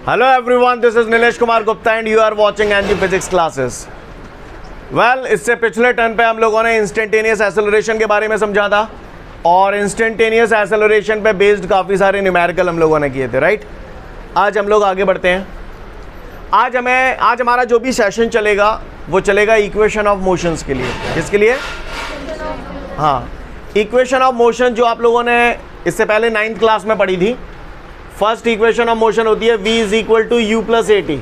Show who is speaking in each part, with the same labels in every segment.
Speaker 1: Hello everyone, this is Nilesh Kumar Gupta and you are watching NG Physics classes. Well, इससे पिछले turn पे हम लोगों ने इंस्टेंटेनियस एक्सेलरेशन के बारे में समझा था और इंस्टेंटेनियस एक्सेलरेशन पे बेस्ड काफ़ी सारे न्यूमेरिकल हम लोगों ने किए थे, राइट। आज हम लोग आगे बढ़ते हैं। आज हमारा जो भी सेशन चलेगा वो चलेगा इक्वेशन ऑफ मोशंस के लिए। किसके लिए? हाँ, इक्वेशन ऑफ मोशन जो आप लोगों ने इससे पहले 9th क्लास में पढ़ी थी। फर्स्ट इक्वेशन ऑफ मोशन होती है v is equal to u plus a t.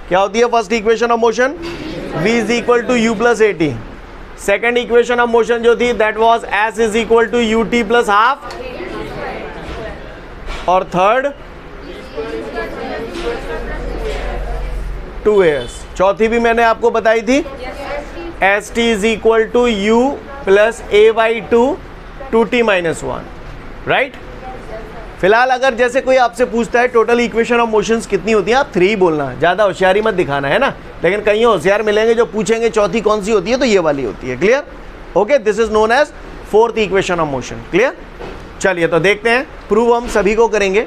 Speaker 1: क्या होती है first equation of motion? v is equal to u plus a t. Second equation of motion जो थी that was s is equal to u t plus half. और third 2as। चौथी भी मैंने आपको बताई थी, s t is equal to u plus a by two t minus one, right. फिलहाल अगर जैसे कोई आपसे पूछता है टोटल इक्वेशन ऑफ मोशंस कितनी होती है, आप 3 ही बोलना, ज़्यादा होशियारी मत दिखाना, है ना। लेकिन कहीं होशियार मिलेंगे जो पूछेंगे चौथी कौन सी होती है, तो ये वाली होती है। Clear? Okay, this is known as fourth equation of motion. Clear? चलिए तो देखते हैं, प्रूव हम सभी को करेंगे।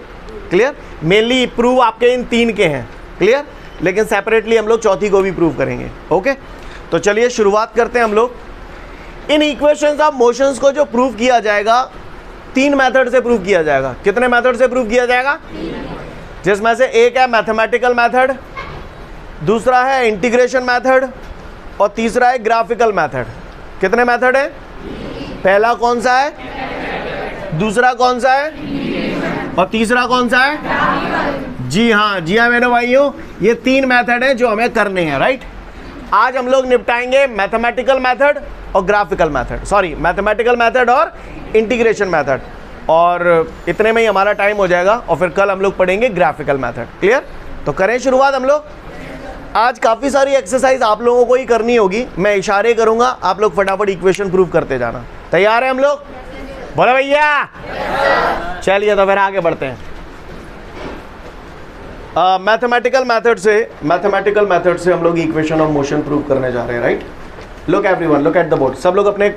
Speaker 1: क्लियर? मेनली प्रूव आपके इन 3 के हैं। क्लियर? लेकिन सेपरेटली हम लोग चौथी को भी प्रूव करेंगे। ओके, तो चलिए शुरुआत करते हैं हम लोग। इन इक्वेशंस ऑफ मोशंस को जो प्रूव किया जाएगा 3 मेथड से प्रूव किया जाएगा। कितने मेथड से प्रूव किया जाएगा? जिसमें से एक है मैथमेटिकल मेथड, दूसरा है इंटीग्रेशन मेथड और तीसरा है ग्राफिकल मेथड। कितने मेथड है? पहला कौन सा है, दूसरा कौन सा है और तीसरा कौन सा है? जी हाँ मेरे भाइयों, ये 3 मेथड है जो हमें करने हैं, राइट। आज हम लोग निपटाएंगे मैथमेटिकल मेथड और graphical method, sorry mathematical method और इंटीग्रेशन मेथड, और इतने में ही हमारा टाइम हो जाएगा और फिर कल हम लोग पढ़ेंगे ग्राफिकल मेथड। क्लियर? तो करें शुरुआत हम लोग। आज काफ़ी सारी एक्सरसाइज आप लोगों को ही करनी होगी, मैं इशारे करूंगा, आप लोग फटाफट इक्वेशन प्रूव करते जाना। तैयार है हम लोग? बोलो भैया। चलिए तो फिर आगे बढ़ते हैं। मैथमेटिकल मेथड से हम लोग इक्वेशन ऑफ मोशन प्रूव करने जा रहे हैं, right. Look everyone, look at the board. सब लोग अपने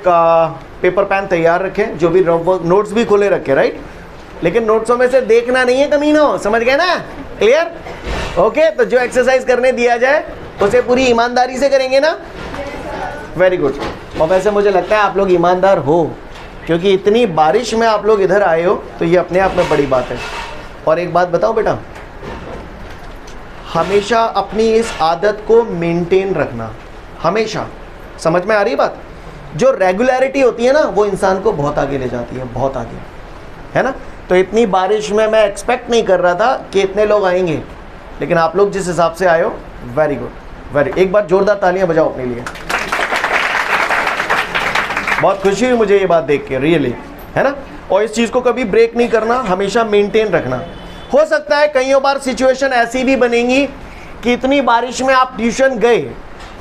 Speaker 1: पेपर पेन तैयार रखें, जो भी नोट्स भी खोले रखें, राइट। लेकिन नोट्सों में से देखना नहीं है कमीनो, समझ गए ना? क्लियर? ओके, तो जो एक्सरसाइज करने दिया जाए उसे पूरी ईमानदारी से करेंगे ना? Very good. और वैसे मुझे लगता है आप लोग ईमानदार हो, क्योंकि इतनी बारिश में आप लोग इधर आए हो, तो ये अपने आप में बड़ी बात है। और एक बात बताओ बेटा, हमेशा अपनी इस आदत को मेंटेन रखना, हमेशा। समझ में आ रही बात? जो रेगुलरिटी होती है ना, वो इंसान को बहुत आगे ले जाती है, बहुत आगे, है ना। तो इतनी बारिश में मैं एक्सपेक्ट नहीं कर रहा था कि इतने लोग आएंगे, लेकिन आप लोग जिस हिसाब से आए हो, वेरी गुड, एक बार जोरदार तालियां बजाओ अपने लिए। बहुत खुशी हुई मुझे ये बात देख के, रियली, है ना। और इस चीज़ को कभी ब्रेक नहीं करना, हमेशा मेंटेन रखना। हो सकता है कई बार सिचुएशन ऐसी भी बनेगी कि इतनी बारिश में आप ट्यूशन गए,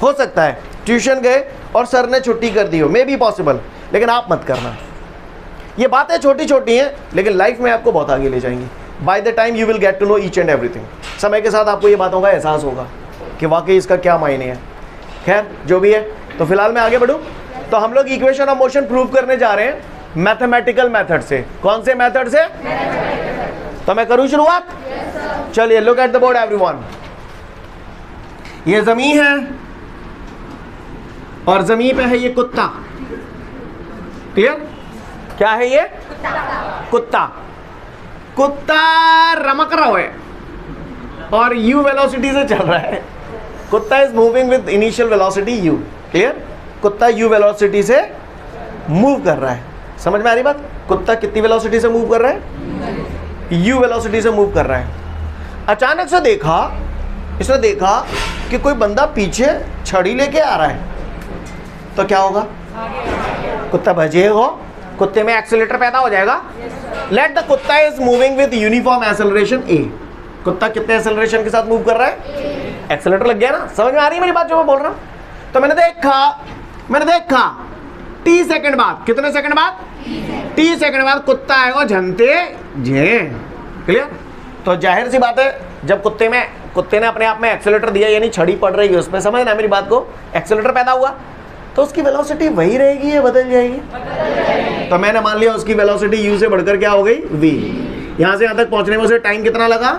Speaker 1: हो सकता है ट्यूशन गए और सर ने छुट्टी कर दी हो, मे बी पॉसिबल, लेकिन आप मत करना। ये बातें छोटी छोटी हैं, लेकिन लाइफ में आपको बहुत आगे ले जाएंगी। By the time you will get to know each and everything. समय के साथ आपको ये बातों का एहसास होगा कि वाकई इसका क्या मायने है। खैर, जो भी है, तो फिलहाल मैं आगे बढ़ूँ। तो हम लोग इक्वेशन ऑफ मोशन प्रूव करने जा रहे हैं मैथमेटिकल मेथड से। कौन से मेथड से? तो मैं करूं शुरुआत? चलिए, look at the board everyone. ये जमीन है और जमीन पे है ये कुत्ता। क्लियर? क्या है ये? कुत्ता। कुत्ता रमक रहा है और u वेलोसिटी से चल रहा है। कुत्ता is moving with initial velocity u। Clear? कुत्ता u वेलोसिटी से मूव कर रहा है। समझ में आ रही बात? कुत्ता कितनी वेलोसिटी से मूव कर रहा है? u वेलोसिटी से मूव कर रहा है। अचानक से इसने देखा कि कोई बंदा पीछे छड़ी लेके आ रहा है, तो क्या होगा? कुत्ता भजेगा, कुत्ते में एक्सेलरेटर पैदा हो जाएगा। लेट द कुत्ता is moving with uniform acceleration a। कुत्ता कितने एक्सेलरेशन के साथ मूव कर रहा है? एक्सेलरेटर लग गया ना? समझ में आ रही है मेरी बात जो मैं बोल रहा हूँ? तो मैंने देखा t सेकंड बाद, कितने सेकंड बाद? t सेकंड बाद कुत्ता आएगा झनते झे। क्लियर? तो जाहिर सी बात है, जब कुत्ते ने अपने आप में एक्सेलरेटर दिया, यानी छड़ी पड़ रही है उसमें, समझ ना मेरी बात को, एक्सेलरेटर पैदा हुआ, तो उसकी वेलोसिटी वही रहेगी या बदल जाएगी? तो मैंने मान लिया उसकी वेलोसिटी u से बढ़कर क्या हो गई? v। यहाँ से यहाँ तक पहुँचने में उसे टाइम कितना लगा?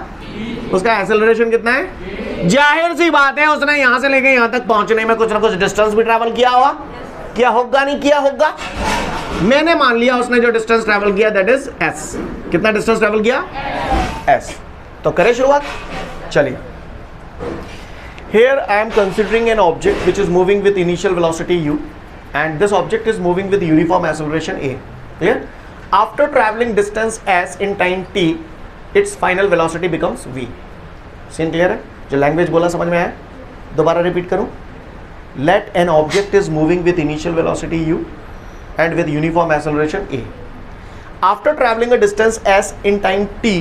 Speaker 1: उसका एक्सेलरेशन कितना है? जाहिर सी बात है उसने यहां से लेके यहां तक पहुंचने में कुछ ना कुछ डिस्टेंस भी ट्रैवल किया होगा, क्या होगा नहीं किया होगा? मैंने मान लिया उसने जो डिस्टेंस ट्रैवल किया दैट इज s। कितना डिस्टेंस ट्रैवल किया? s। तो करें शुरुआत, चलिए। Here I am considering an object which is moving with initial velocity u and this object is moving with uniform acceleration a. Clear? After traveling distance s in time t, its final velocity becomes v. Scene clear है? जो language बोला समझ में आया? दोबारा repeat करूं? Let an object is moving with initial velocity u and with uniform acceleration a. After traveling a distance s in time t,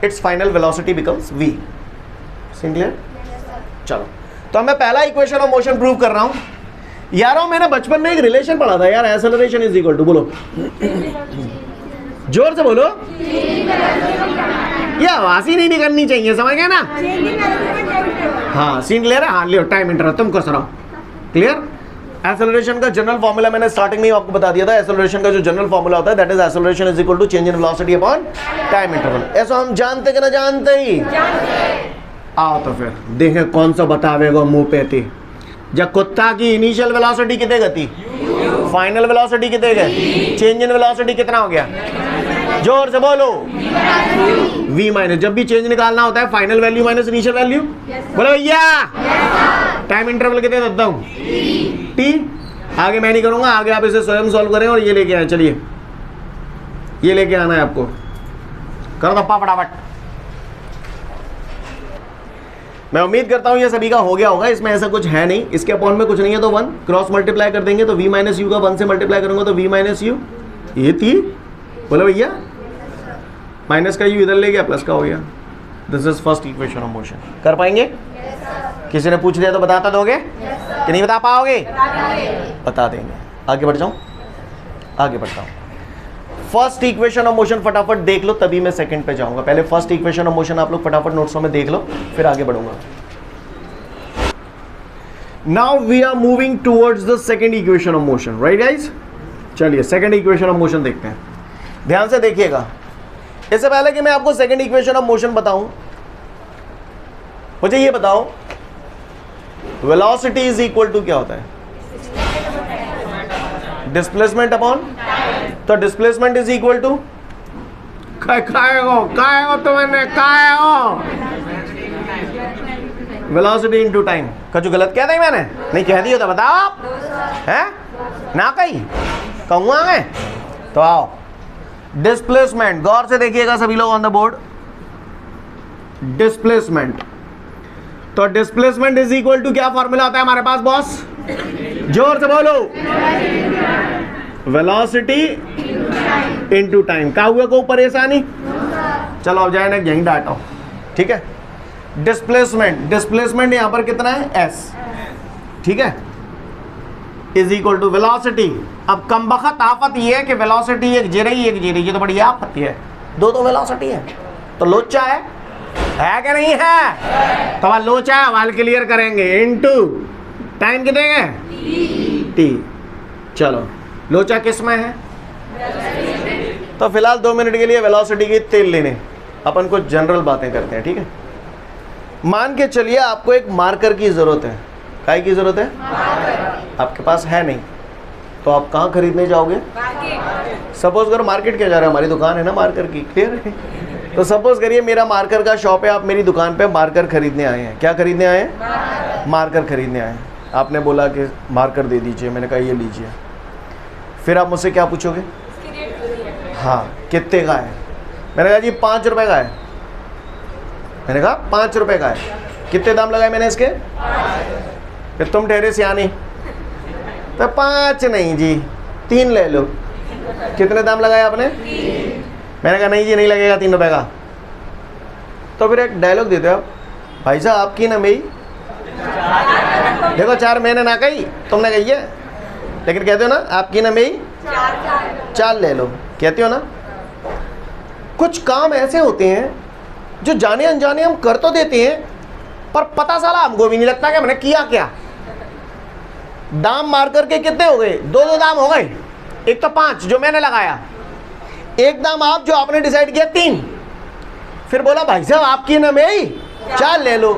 Speaker 1: its final velocity becomes v. Scene clear? चलो, तो मैं पहला इक्वेशन ऑफ मोशन प्रूव कर रहा हूं यारों। मैंने बचपन में एक रिलेशन पढ़ा था यार, एक्सेलरेशन इज इक्वल टू, बोलो जोर से बोलो, ये आवाज ही नहीं करनी चाहिए, समझ गए ना? हाँ, सीन क्लियर है? हाँ लियो, टाइम इंटरवल तुम कर रहा क्लियर। एक्सेलरेशन का जनरल फॉर्मूला मैंने स्टार्टिंग में आपको बता दिया था। एक्सेलरेशन का जो जनरल फॉर्मूला होता है that is acceleration is equal to change in velocity upon time interval. ऐसा हम जानते कि ना जानते ही? आओ तो फिर देखें कौन सा बतावेगा मुंह पे थी। जब कुत्ता की इनिशियल वेलोसिटी कितने गति, फाइनल वेलोसिटी कितने गए, चेंज इन वेलोसिटी कितना हो गया? जोर से बोलो, v माइनस। जब भी चेंज निकालना होता है final value minus initial value, बोलो भैया। टाइम इंटरवल कितने देता हूँ? t। आगे मैं नहीं करूंगा, आगे आप इसे स्वयं सॉल्व करें और ये लेके आए। चलिए ये लेके आना है आपको, करो धप्पा फटाफट। मैं उम्मीद करता हूं ये सभी का हो गया होगा, इसमें ऐसा कुछ है नहीं, इसके अपॉन में कुछ नहीं है। तो 1 क्रॉस मल्टीप्लाई कर देंगे तो v माइनस यू का 1 से मल्टीप्लाई करूंगा तो v माइनस यू, ये थी। बोलो भैया, माइनस का u इधर ले गया, प्लस का हो गया। This is first equation of motion. कर पाएंगे? किसी ने पूछ लिया तो बताता दोगे कि नहीं बता पाओगे? बता देंगे। आगे बढ़ जाऊं, आगे बढ़ता हूं। फर्स्ट इक्वेशन ऑफ मोशन फटाफट देख लो, तभी मैं सेकंड पे जाऊंगा। पहले फर्स्ट इक्वेशन ऑफ मोशन आप लोग फटाफट नोट्सों में देख लो, फिर आगे बढ़ूंगा। Now we are moving towards the second equation of motion, right guys? चलिए सेकंड इक्वेशन ऑफ मोशन देखते हैं, ध्यान से देखिएगा। इससे पहले कि मैं आपको सेकंड इक्वेशन ऑफ मोशन बताऊं, मुझे ये बताओ वेलोसिटी इज इक्वल टू क्या होता है? डिस्प्लेसमेंट अपॉन, तो डिस्प्लेसमेंट इज इक्वल टू काय हो तो मैंने काय हो वेलोसिटी इनटू टाइम। कुछ गलत कह दी मैंने? नहीं कह दी हो तो बताओ आप, हैं ना कहीं कहूँगा मैं तो आओ। डिस्प्लेसमेंट, गौर से देखिएगा सभी लोग ऑन द बोर्ड। डिस्प्लेसमेंट, तो डिस्प्लेसमेंट इज इक्वल टू क्या फॉर्मूला होता है हमारे पास बॉस? जोर से बोलो, वेलोसिटी इनटू टाइम। का हुआ को परेशानी? चलो अब जाए ना यहीं डाटा, ठीक है। डिस्प्लेसमेंट, डिस्प्लेसमेंट यहां पर कितना है? s, ठीक है, इज इक्वल टू वेलोसिटी। अब कमबख्त आफत ये है कि वेलोसिटी एक जे रही एक जे रही, ये तो बड़ी आफत है, दो वेलोसिटी है तो लोचा है कि नहीं है? तो लोचा सवाल क्लियर करेंगे, इनटू टाइम कितने गए? t। चलो लोचा किस में है? तो फिलहाल 2 मिनट के लिए वेलोसिटी की तेल लेने अपन कुछ जनरल बातें करते हैं, ठीक है। मान के चलिए आपको एक मार्कर की जरूरत है। काय की जरूरत है? आपके पास है नहीं तो आप कहाँ खरीदने जाओगे? सपोज करो मार्केट क्या जा रहे हैं, हमारी दुकान है ना मार्कर की, क्लियर है? तो सपोज करिए मेरा मार्कर का शॉप है, आप मेरी दुकान पे मार्कर खरीदने आए हैं। क्या खरीदने आए हैं? मार्कर खरीदने आए हैं। आपने बोला कि मार्कर दे दीजिए, मैंने कहा ये लीजिए। फिर आप मुझसे क्या पूछोगे? हाँ कितने का है? मैंने कहा जी 5 रुपए का है। मैंने कहा 5 रुपए का है। कितने दाम लगाए मैंने इसके? फिर तुम ठहरे सियाने, तो 5 नहीं जी 3 ले लो। कितने दाम लगाए आपने? मैंने कहा नहीं जी नहीं लगेगा 3 रुपए का। तो फिर एक डायलॉग देते हो आप, भाई साहब आपकी ना मेरी, देखो 4 मैंने ना कही तुमने कही है, लेकिन कहते हो ना आपकी ना मेरी 4 ले लो, कहते हो ना। कुछ काम ऐसे होते हैं जो जाने अनजाने हम कर तो देते हैं पर पता साला हमको भी नहीं लगता कि मैंने किया क्या। दाम मार करके कितने हो गए? 2 दाम हो गए। एक तो 5 जो मैंने लगाया, एक दाम आप जो आपने डिसाइड किया 3, फिर बोला भाई साहब आपकी न में ही चाल ले लो।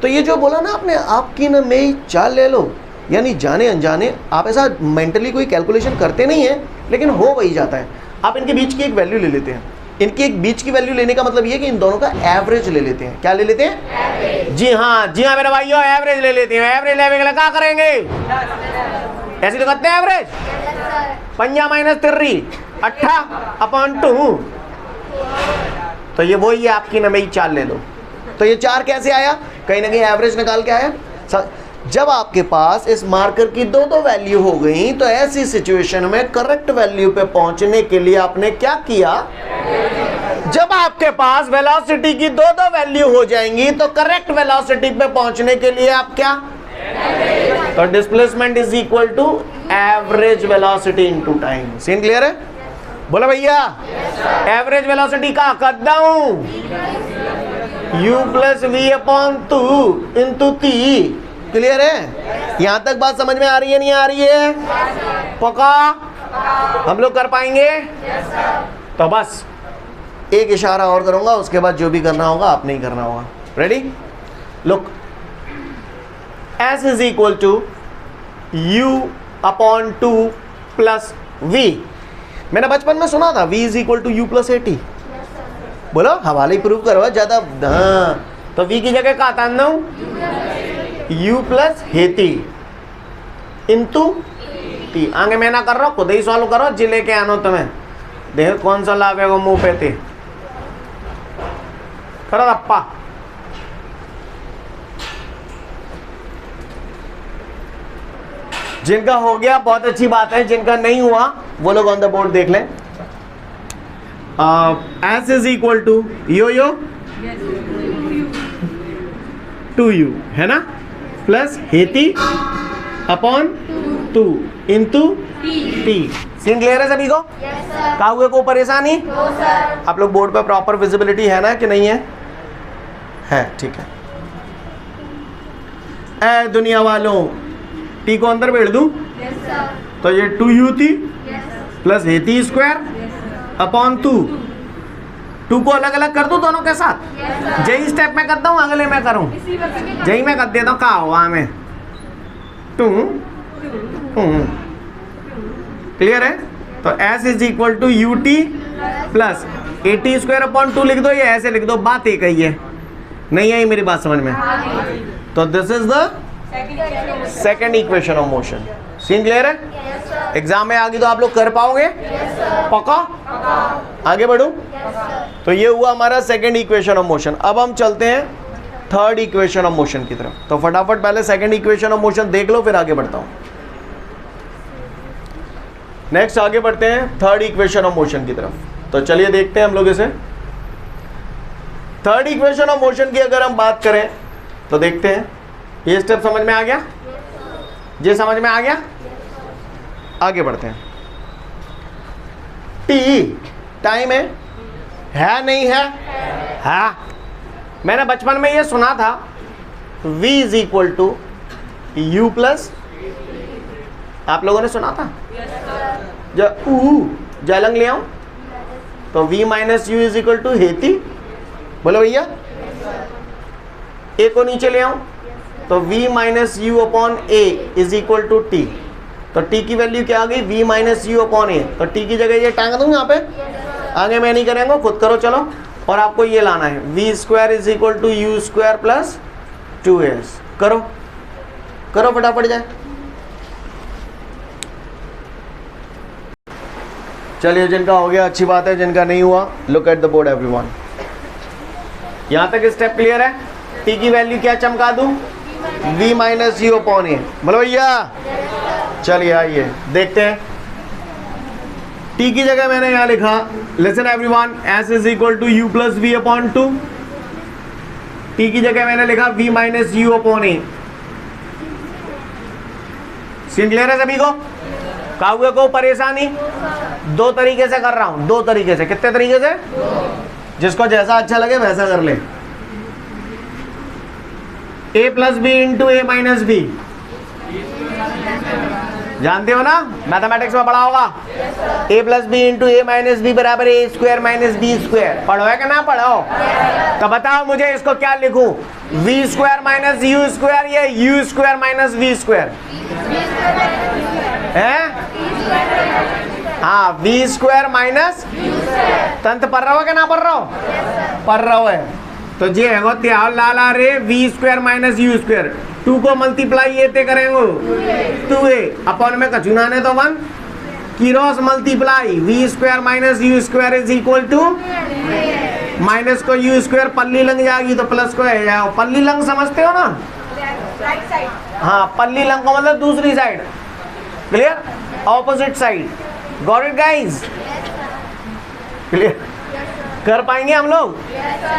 Speaker 1: तो ये जो बोला ना आपने आपकी न में ही चाल ले लो, यानी जाने अनजाने आप ऐसा मेंटली कोई कैलकुलेशन करते नहीं है, लेकिन हो वही जाता है। आप इनके बीच की एक वैल्यू ले लेते हैं। इनकी एक बीच की वैल्यू लेने का मतलब ये कि इन दोनों का एवरेज ले लेते हैं। क्या ले लेते हैं? जी हाँ मेरे भाइयों, एवरेज ले लेते हैं। एवरेज लेने के लिए क्या करेंगे? ऐसे तो करते हैं एवरेज। 5 माइनस 3 18/2। तो ये वही है आपकी नंबर चाल ले लो। तो ये 4 कैसे आया? कहीं ना कहीं एवरेज निकाल के आया। जब आपके पास इस मार्कर की दो वैल्यू हो गई तो ऐसी सिचुएशन में करेक्ट वैल्यू पे पहुंचने के लिए आपने क्या किया? जब आपके पास वेलोसिटी की दो वैल्यू हो जाएंगी तो करेक्ट वेलोसिटी पे पहुंचने के लिए आप क्या? तो displacement is equal to average velocity into time. Scene clear है? बोला भैया। एवरेज वेलोसिटी का कर दूं u plus v upon 2 into t। Clear है? यहां तक बात समझ में आ रही है नहीं आ रही है? पक्का हम लोग कर पाएंगे? तो बस एक इशारा और करूंगा, उसके बाद जो भी करना होगा आपने ही करना होगा। Ready? Look, s is equal to u upon 2 plus v। मैंने बचपन में सुना था v is equal to u plus at। बोलो हवाले प्रूव करो ज्यादा। हाँ, तो v की जगह का था u plus Haiti into T. आगे मैं ना कर रहा हूं, खुद ही सॉल्व करो जी लेके आनो तुम्हें। देखो कौन सा लाभ है वो मुंह पे थे करो अप्पा। जिनका हो गया बहुत अच्छी बात है, जिनका नहीं हुआ वो लोग ऑन द बोर्ड देख लें। s इज इक्वल टू यो 2u है ना, प्लस हेती upon 2 into t. Scene clear है सभी को? कहा हुए को परेशानी? आप लोग बोर्ड पे प्रॉपर विजिबिलिटी है ना कि नहीं है? है, ठीक है। ए दुनिया वालों, टी को अंदर बैठ दूं? तो ये 2u थी प्लस हेती स्क्वायर अपॉन 2 को अलग अलग कर दूं दोनों के साथ। जही स्टेप में करता हूँ, अगले में करूँ जही में कर देता हूँ। कहा हुआ हमें 2। क्लियर है? तो s is equal to u t plus a t square upon 2 लिख दो, या ऐसे लिख दो, बात एक ही है। नहीं आई मेरी बात समझ में? तो this is the second equation of motion. Scene clear है? एग्जाम में आगे तो आप लोग कर पाओगे? पक्का? आगे बढ़ूं? तो ये हुआ हमारा सेकेंड इक्वेशन ऑफ मोशन। अब हम चलते हैं थर्ड इक्वेशन ऑफ मोशन की तरफ। तो फटाफट पहले सेकेंड इक्वेशन ऑफ मोशन देख लो, फिर आगे बढ़ता हूं। नेक्स्ट आगे बढ़ते हैं थर्ड इक्वेशन ऑफ मोशन की तरफ। तो चलिए देखते हैं हम लोग इसे। थर्ड इक्वेशन ऑफ मोशन की अगर हम बात करें तो देखते हैं, ये स्टेप समझ में आ गया? ये समझ में आ गया? आगे बढ़ते हैं। टी टाइम है नहीं है? हाँ, मैंने बचपन में ये सुना था v is equal to u plus, आप लोगों ने सुना था? जालंग ले आऊं तो v minus u is equal to हेती। बोलो भैया। ए को नीचे ले आऊं तो v minus u upon a is equal to t. तो t की वैल्यू क्या आ गई? v minus u upon a. तो t की जगह ये टांग दूं यहाँ पे, आगे मैं नहीं करेंगे, खुद करो चलो। और आपको ये लाना है v square is equal to u square plus 2s। करो करो फटाफट जाए। चलिए, जिनका हो गया अच्छी बात है, जिनका नहीं हुआ look at the board everyone. यहां तक स्टेप क्लियर है? t की वैल्यू क्या चमका दूं? v माइनस यू अपॉन ए। बोलो भैया। चलिए आइए देखते हैं। t की जगह मैंने यहां लिखा, listen everyone, s is equal to u plus v upon 2। t की जगह मैंने लिखा v minus u upon a. Scene clear है सभी को? काहुए को परेशानी? दो तरीके से कर रहा हूं, दो तरीके से। कितने तरीके से? जिसको जैसा अच्छा लगे वैसा कर ले। a plus b into a minus b. जानते हो ना, मैथमेटिक्स में पढ़ा होगा। a plus b into a minus b बराबर a square minus b square. पढ़ो है कि ना पढ़ो? तो बताओ मुझे इसको क्या लिखूं, V square minus you square या U square minus V square? है हाँ, वी स्क्वायर माइनस, तंत पढ़ रहा हो कि ना पढ़ रहा हो? पढ़ रहा हो है तो जे है त्याल लाला रे v square minus you square, 2 को मल्टीप्लाई ये ते करेंगे 2a अपन में कचुना ने तो 1 cross multiply v square minus you square is equal to minus को यू स्क्वायर पल्ली लंग जाएगी तो प्लस को है जाओ। पल्ली लंग समझते हो ना? हाँ, पल्ली लंग को मतलब दूसरी side, clear, opposite side. Got it guys? Clear? कर पाएंगे हम लोग?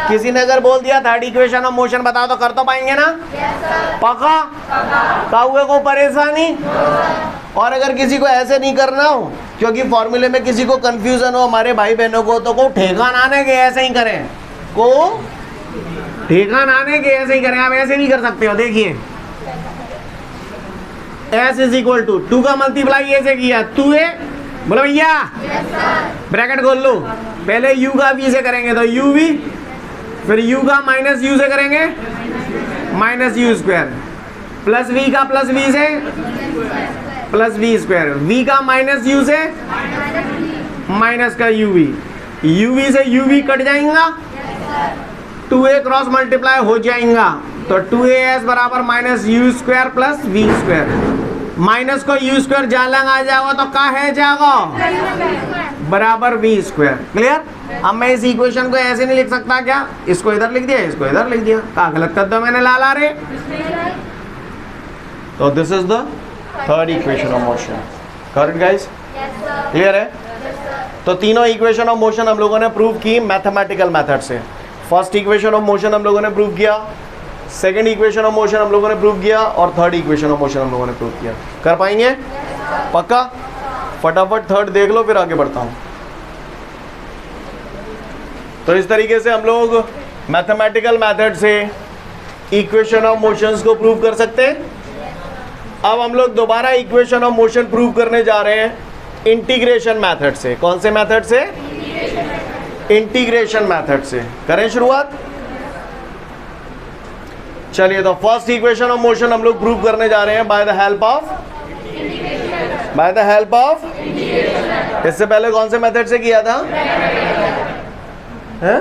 Speaker 1: किसी ने अगर बोल दिया थर्ड इक्वेशन ऑफ मोशन बताओ तो कर तो पाएंगे ना? पक्का? काउए को परेशानी? और अगर किसी को ऐसे नहीं करना हो, क्योंकि फॉर्मूले में किसी को कंफ्यूजन हो हमारे भाई बहनों को, तो को ठेकान आने के ऐसे ही करें, को ठेकान आने के ऐसे ही करें। आप ऐसे भी कर सकते हो, देखिए s इज इक्वल टू 2 का मल्टीप्लाई ऐसे किया 2a, बोलो भैया ब्रैकेट खोल लो, पहले u का v से करेंगे तो uv, फिर u का माइनस u से करेंगे minus you square, plus v का प्लस v से प्लस v स्क्वायर, v का माइनस u से माइनस का uv, uv से uv कट जाएगा, 2a क्रॉस मल्टीप्लाई हो जाएगा तो 2as बराबर minus you square plus v square. Minus को यू स्क्वायर जालंग आ जाओगा तो क्या है जाओगा बराबर v स्क्वायर। क्लियर? अब मैं इस इक्वेशन को ऐसे नहीं लिख सकता क्या? इसको इधर लिख दिया, इसको इधर लिख दिया, क्या गलत कर दो मैंने लाला रे? तो this is the third equation of motion. Correct guys? Clear है? तो तीनों इक्वेशन ऑफ मोशन हम लोगों ने प्रूव की मैथमेटिकल मेथड से। फर्स्ट इक्वेशन ऑफ मोशन हम लोगों ने प्रूव किया, सेकंड इक्वेशन ऑफ मोशन हम लोगों ने प्रूव किया, और थर्ड इक्वेशन ऑफ मोशन हम लोगों ने प्रूव किया। कर पाएंगे? पक्का? फटाफट थर्ड देख लो फिर आगे बढ़ता हूं। तो इस तरीके से हम लोग मैथमेटिकल मेथड से इक्वेशन ऑफ मोशंस को प्रूव कर सकते हैं। अब हम लोग दोबारा इक्वेशन ऑफ मोशन प्रूव करने जा रहे हैं इंटीग्रेशन मेथड से। कौन से मेथड से? इंटीग्रेशन मेथड से। करें शुरुआत? चलिए, तो फर्स्ट इक्वेशन ऑफ मोशन हम लोग प्रूव करने जा रहे हैं बाय द हेल्प ऑफ इससे पहले कौन से मेथड से किया था? हैं?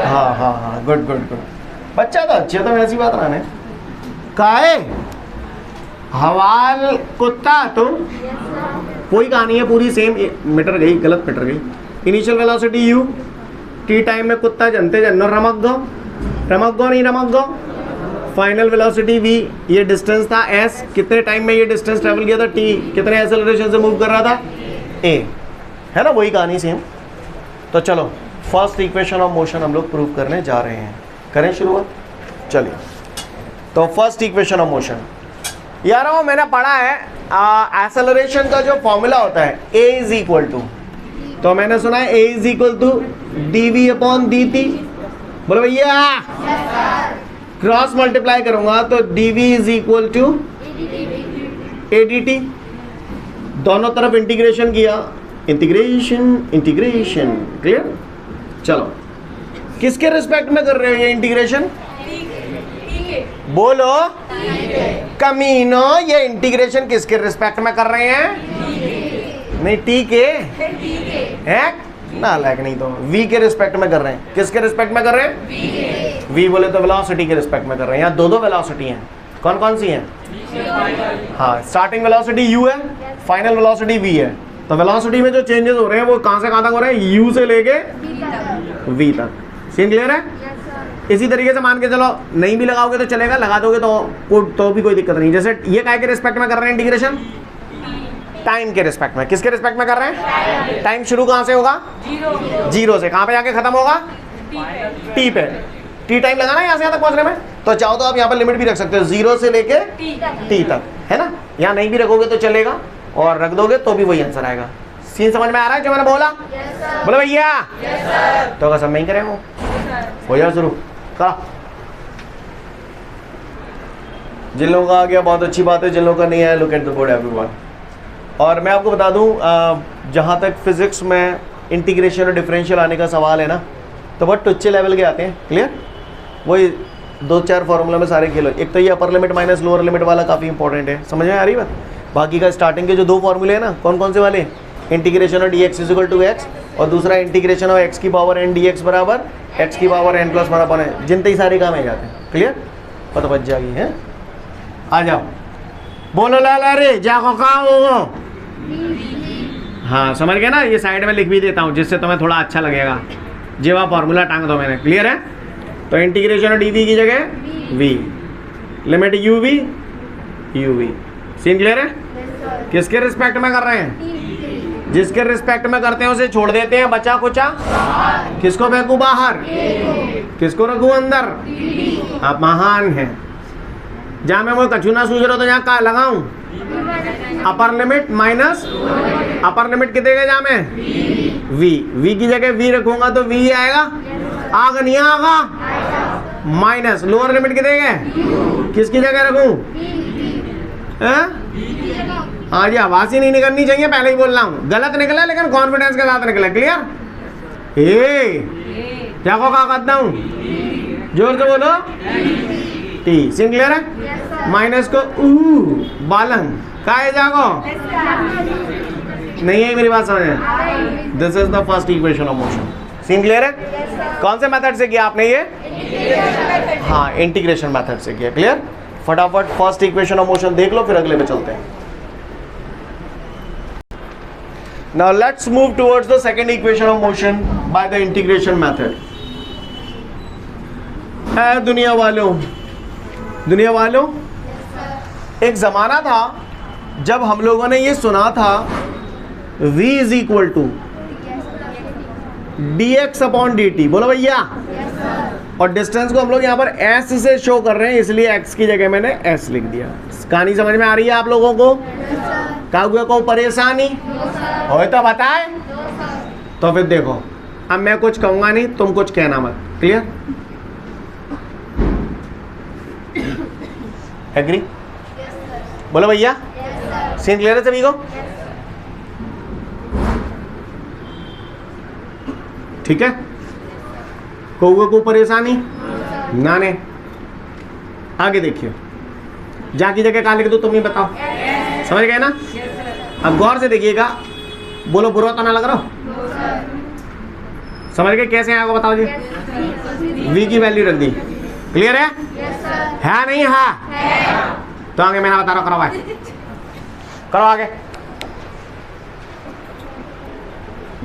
Speaker 1: हाँ, गुड, बच्चा तो अच्छे, तो ऐसी बात ना काहे हवाल कुत्ता तो कोई कहानी है पूरी सेम, मीटर गई, गलत मीटर गई। Initial velocity u, T time में कुत्ता जनते जन्नो रमक गो नहीं रमक गो। फाइनल वेलोसिटी v, ये डिस्टेंस था s, कितने टाइम में ये डिस्टेंस ट्रेवल किया था t, कितने एक्सेलरेशन से मूव कर रहा था a, है ना? वही कहानी सेम। तो चलो फर्स्ट इक्वेशन ऑफ मोशन हम लोग प्रूव करने जा रहे हैं। करें शुरुआत? चलिए, तो फर्स्ट इक्वेशन ऑफ मोशन यार वो मैंने पढ़ा है, एक्सेलरेशन का जो फॉर्मूला होता है a इज इक्वल टू, तो मैंने सुना है a is equal to dv upon dt। बोलो भैया, क्रॉस मल्टीप्लाई करूंगा तो dv is equal to adt, दोनों तरफ इंटीग्रेशन किया, इंटीग्रेशन। क्लियर? चलो, किसके रिस्पेक्ट में कर रहे हो ये इंटीग्रेशन? बोलो कमीनो, ये इंटीग्रेशन किसके रिस्पेक्ट में कर रहे हैं? नहीं, टी के है ना, लायक नहीं, तो v के रिस्पेक्ट में कर रहे हैं। किसके रिस्पेक्ट में कर रहे हैं? v बोले तो वेलोसिटी के रिस्पेक्ट में कर रहे हैं। यहाँ दो वेलोसिटी हैं, कौन कौन सी हैं? हाँ, स्टार्टिंग वेलोसिटी u है, फाइनल वेलोसिटी v है। तो वेलोसिटी में जो चेंजेस हो रहे हैं वो कहाँ से कहाँ तक हो रहे हैं? u से लेके v तक। सीन क्लियर है? इसी तरीके से मान के चलो, नहीं भी लगाओगे तो चलेगा, लगा दोगे तो भी कोई दिक्कत नहीं। जैसे ये काय के रिस्पेक्ट में कर रहे हैं इंटीग्रेशन? टाइम के रिस्पेक्ट में। किसके रिस्पेक्ट में कर रहे हैं? टाइम शुरू कहाँ से होगा? जीरो से। कहाँ पे जाके खत्म होगा? टी पे। टी टाइम लगाना है यहाँ से यहाँ तक पहुँचने में, तो चाहो तो आप यहाँ पर लिमिट भी रख सकते हो, 0 से लेके टी तक, है ना? यहाँ नहीं भी रखोगे तो चलेगा, और रख दोगे तो भी वही आंसर आएगा। सीन समझ में आ रहा है जो मैंने बोला? बोलो भैया, तो अगर सब नहीं करें हो जाए शुरू का। जिन लोगों का आ गया बहुत अच्छी बात है, जिन लोगों का नहीं आया, look at the board everyone. और मैं आपको बता दूं, जहाँ तक फिजिक्स में इंटीग्रेशन और डिफरेंशियल आने का सवाल है ना, तो बहुत टुच्चे लेवल के आते हैं। क्लियर? वही 2-4 फार्मूला में सारे खेलो। एक तो ये अपर लिमिट माइनस लोअर लिमिट वाला काफ़ी इंपॉर्टेंट है, समझ में आ रही बात? बाकी का स्टार्टिंग के जो 2 फार्मूले हैं ना, कौन कौन से वाले? इंटीग्रेशन और dx इक्वल टू एक्स, और दूसरा इंटीग्रेशन ऑफ x की पावर n dx बराबर x की पावर n प्लस बराबर है। जिनते ही सारे काम आ जाते हैं। क्लियर? पता बच जाएगी है। आ जाओ, बोलो लाला रे जाओ कहाँ हो? हाँ समझ गए ना? ये साइड में लिख भी देता हूँ जिससे तुम्हें थोड़ा अच्छा लगेगा। जेवा फार्मूला टांग दो मैंने। क्लियर है? तो इंटीग्रेशन ऑफ dv की जगह v, limit uv uv। Scene clear है? किसके रिस्पेक्ट में कर रहे हैं? जिसके रिस्पेक्ट में करते हैं उसे छोड़ देते हैं, बचा कुचा किसको फेंकू बाहर, किसको रखूं अंदर? आप महान हैं। जहाँ मैं वो कछू ना सूझ रहा तो यहाँ का लगाऊं? अपर लिमिट माइनस अपर लिमिट कितने गए? जहाँ मैं v की जगह v रखूंगा तो v आएगा, आगा नहीं आगा, माइनस लोअर लिमिट कितने गए? किसकी जगह रखूं? हाँ जी, आवाज ही नहीं निकलनी चाहिए, पहले ही बोल रहा हूँ। गलत निकला लेकिन कॉन्फिडेंस के साथ निकला। क्लियर? क्या को कहा करता हूँ? जोर से बोलो। टी। सीन क्लियर है? माइनस को बालन का है जागो नहीं है, मेरी बात समझ? This is the first equation of motion. Scene clear है? कौन से मेथड से किया आपने ये? हाँ, इंटीग्रेशन मेथड से किया। क्लियर? फटाफट फर्स्ट इक्वेशन ऑफ मोशन देख लो, फिर अगले पे चलते हैं। Now let's move towards the second equation of motion by the integration method. है दुनिया वालों, एक ज़माना था जब हम लोगों ने ये सुना था v is equal to dx upon dt। बोलो भैया। और डिस्टेंस को हम लोग यहाँ पर s से शो कर रहे हैं, इसलिए x की जगह मैंने s लिख दिया। कहानी समझ में आ रही है आप लोगों को? कागुए को परेशानी हो तो बताए। तो फिर देखो, अब मैं कुछ कहूंगा नहीं, तुम कुछ कहना मत। क्लियर? एग्री? बोलो भैया। सीन क्लियर है सभी को? ठीक है? कौवे को परेशानी ना ने। आगे देखिए, जा की जगह कहाँ लिख दो तुम ही बताओ। समझ गए ना? अब गौर से देखिएगा, बोलो बुरा तो ना लग रहा? समझ गए कैसे आएगा बताओ जी? v की वैल्यू रख दी। क्लियर है? है नहीं? है तो आगे मैंने बता रहा हूं, करो भाई, करो आगे।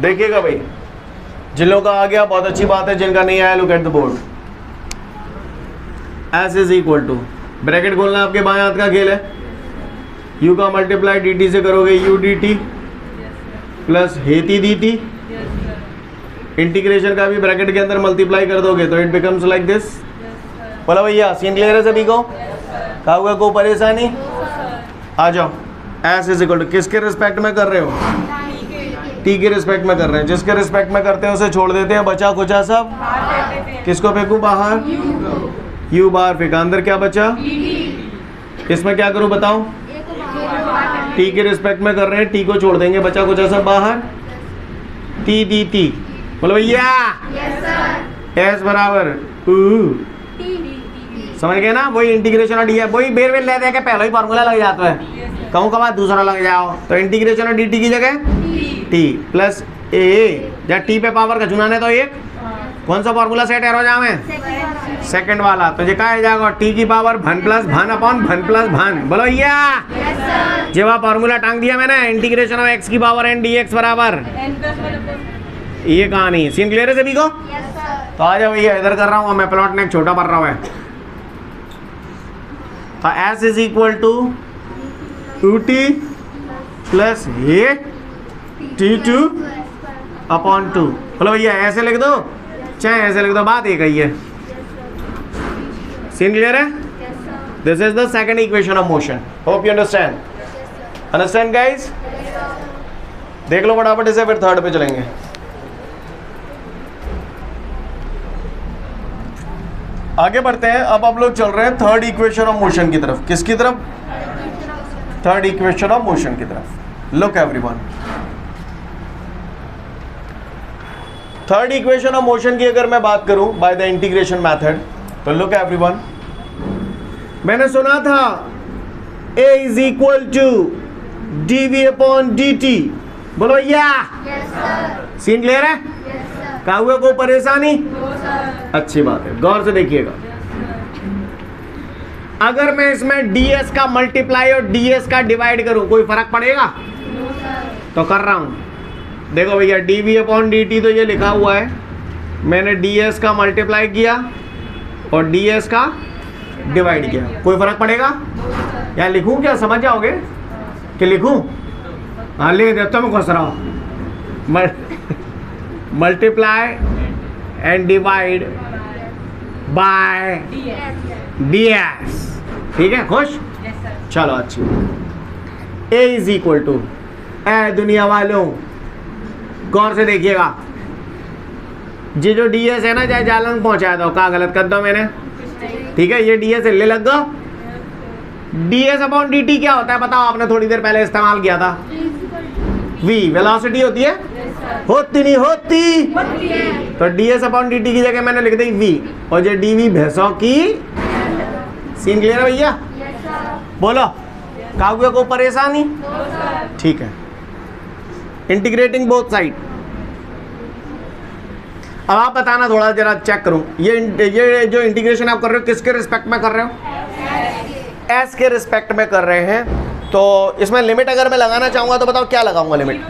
Speaker 1: देखिएगा भाई, जिन लोगों का आ गया बहुत अच्छी बात है, जिनका नहीं आया look at the board. s is equal to, bracket खोलना आपके बाएं हाथ का खेल है। u का मल्टीप्लाई dt से करोगे u dt plus Haiti dt। Integration का भी ब्रैकेट के अंदर मल्टीप्लाई कर दोगे तो इट बिकम्स लाइक दिस। बोला भैया। सीन क्लियर है सभी को? कहा हुआ को परेशानी? आ जाओ। s इज इक्वल टू किसके रिस्पेक्ट में कर रहे हो? t के रिस्पेक्ट में कर रहे हैं। जिसके रिस्पेक्ट में करते हैं उसे छोड़ देते हैं, बचा कुचा सब किसको फेंकू बाहर? u बाहर फेंका, अंदर क्या बचा? इसमें क्या करूं बताओ? t के रिस्पेक्ट में कर रहे हैं, t को छोड़ देंगे, बचा कुछ सब बाहर, t dt। बोलो भैया। s बराबर समझ गए ना? वही इंटीग्रेशन और डी है, वही बेर बेर ले दे के पहला ही फार्मूला लग जाता है, कहूँ का बाद दूसरा लग जाओ। तो इंटीग्रेशन और dt की जगह t प्लस a, जब t पे पावर का चुनाने तो एक कौन सा फार्मूला सेट है रोजा में? सेकंड वाला। तो ये क्या है जाएगा? t की पावर भन प्लस भन अपॉन भन प्लस भन। बोलो भैया। जेवा फार्मूला टांग दिया मैंने, इंटीग्रेशन ऑफ x की पावर n dx बराबर ये कहानी। सीन क्लियर है सभी को? तो आ जाओ भैया, इधर कर रहा हूँ मैं, प्लॉट ने छोटा पड़ रहा है। तो s is equal to 2t plus ये t2 अपॉन 2। बोलो भैया ऐसे लिख दो चाहे ऐसे लिख दो, बात एक ही है। सीन क्लियर है? This is the second equation of motion. Hope you understand. Understand guys? देख लो फटाफट इसे, फिर थर्ड पे चलेंगे। आगे बढ़ते हैं। अब आप लोग चल रहे हैं थर्ड इक्वेशन ऑफ मोशन की तरफ। किसकी तरफ? थर्ड इक्वेशन ऑफ मोशन की तरफ। Look everyone, third equation of motion की अगर मैं बात करूं बाय द इंटीग्रेशन मेथड, तो लुक एवरीवन, मैंने सुना था A is equal to dv upon dt, बोलो या सीन क्लियर है? क्या हुआ, कोई परेशानी? अच्छी बात है, गौर से देखिएगा। अगर मैं इसमें ds का मल्टीप्लाई और ds का डिवाइड करूं, कोई फर्क पड़ेगा? तो कर रहा हूं, देखो भैया dv अपॉन dt तो ये लिखा हुआ है, मैंने ds का मल्टीप्लाई किया और ds का डिवाइड किया, कोई फर्क पड़ेगा? या लिखूं क्या, समझ जाओगे कि लिखूं? हाँ लिख देता मैं, खुश रहा, multiply and divide by ds, ठीक है, खुश? चलो अच्छी, a इज इक्वल टू, ए दुनिया वालों गौर से देखिएगा, ये जो ds है ना, चाहे जालन पहुंचाया दो, कहा गलत कर दो मैंने, ठीक है, ये ds ले लग गो। ds अपॉन dt क्या होता है बताओ, आपने थोड़ी देर पहले इस्तेमाल किया था, v वेलोसिटी होती है, होती नहीं होती, तो ds अपॉन dt की जगह मैंने लिख दी v, और ये dv भैंसों की, सीन क्लियर है भैया? बोलो कागुए को परेशानी? ठीक है, इंटीग्रेटिंग बोथ साइड। अब आप बताना, थोड़ा जरा चेक करूं, ये जो इंटीग्रेशन आप कर रहे हो किसके रिस्पेक्ट में कर रहे हो? s के रिस्पेक्ट में कर रहे हैं। तो इसमें लिमिट अगर मैं लगाना चाहूंगा तो बताओ क्या लगाऊंगा लिमिट?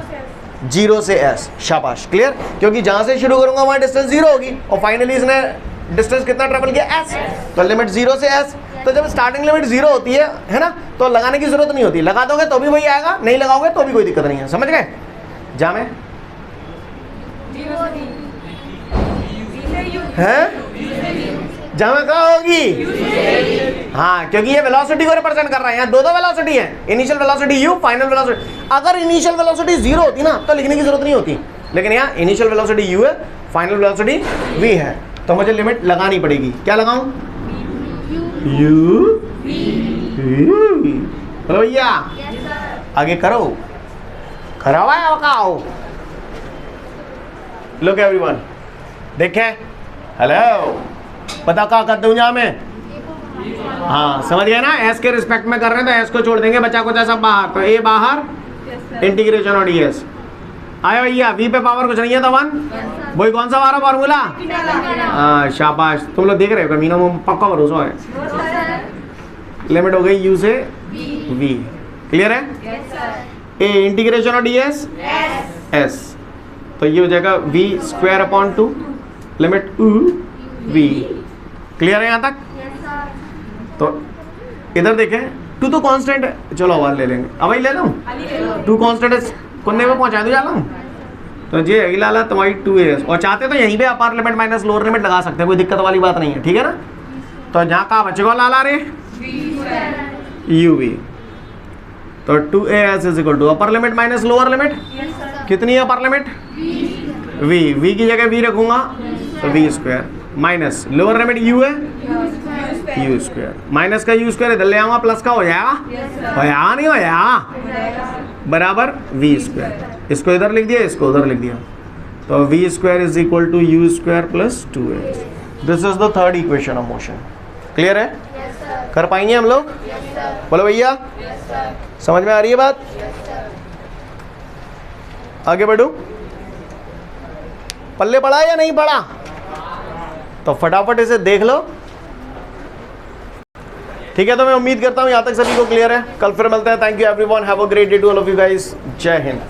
Speaker 1: 0 से s, शाबाश, क्लियर, क्योंकि जहां से शुरू करूंगा वहां डिस्टेंस 0 होगी, और फाइनली इसने डिस्टेंस कितना ट्रेवल किया? s, तो लिमिट 0 से s। तो जब स्टार्टिंग लिमिट 0 होती है ना, तो लगाने की जरूरत नहीं होती, लगा दोगे तो भी वही आएगा, नहीं लगाओगे तो भी कोई दिक्कत नहीं है, समझ गए? जा में है जहाँ कहाँ होगी? हाँ, क्योंकि ये वेलोसिटी को रिप्रेजेंट कर रहा है, यहाँ दो वेलोसिटी है, initial velocity u, final velocity. अगर इनिशियल वेलोसिटी 0 होती ना तो लिखने की जरूरत नहीं होती, लेकिन यहाँ इनिशियल वेलोसिटी u है, फाइनल वेलोसिटी v है, तो मुझे लिमिट लगानी पड़ेगी। क्या लगाऊं? u, बोलो भैया, आगे करो, कराओ। लुक एवरीवन, देखें, हेलो, पता क्या कर दूं यहाँ में? हाँ समझ गए ना, s के रिस्पेक्ट में कर रहे हैं तो s को छोड़ देंगे, बचा कुछ सब बाहर, तो a बाहर, इंटीग्रेशन और ds आया भैया, v पे पावर कुछ नहीं है तो 1, वही कौन सा वाला फार्मूला? हाँ शाबाश, तुम लोग देख रहे हो, मीनों में पक्का भरोसा है। लिमिट हो गई u से v, क्लियर है? a इंटीग्रेशन और ds s, तो ये हो जाएगा v square upon 2, limit v, clear है यहाँ तक? तो इधर देखें, 2 तो कांस्टेंट है, चलो अब ले लेंगे, अब ले लूँ, 2 कांस्टेंट है, कोने में पहुँचा दो जा लूँ, तो ये अगला वाला तुम्हारी 2as, और चाहते तो यहीं पे अपर लिमिट माइनस लोअर लिमिट लगा सकते हैं, कोई दिक्कत वाली बात नहीं है, ठीक है ना? तो यहाँ का बचेगा लाला रे uv, तो 2as is equal to upper limit minus lower limit, कितनी है अपर लिमिट? v की जगह v रखूंगा तो v square, minus lower limit u है, u स्क्वायर, माइनस का u स्क्वायर इधर ले आऊंगा, प्लस का हो जाएगा, हो जाएगा नहीं हो जाएगा, बराबर v स्क्वायर, इसको इधर लिख दिया, इसको उधर लिख दिया, तो v square is equal to u square plus 2h। This is the third equation of motion, clear है? कर पाएंगे हम लोग? बोलो भैया, समझ में आ रही है बात? आगे बढ़ू, पल्ले पड़ा या नहीं पड़ा? तो फटाफट इसे देख लो, ठीक है? तो मैं उम्मीद करता हूं यहां तक सभी को क्लियर है। कल फिर मिलते हैं। Thank you everyone, have a great day to all of you guys. जय हिंद।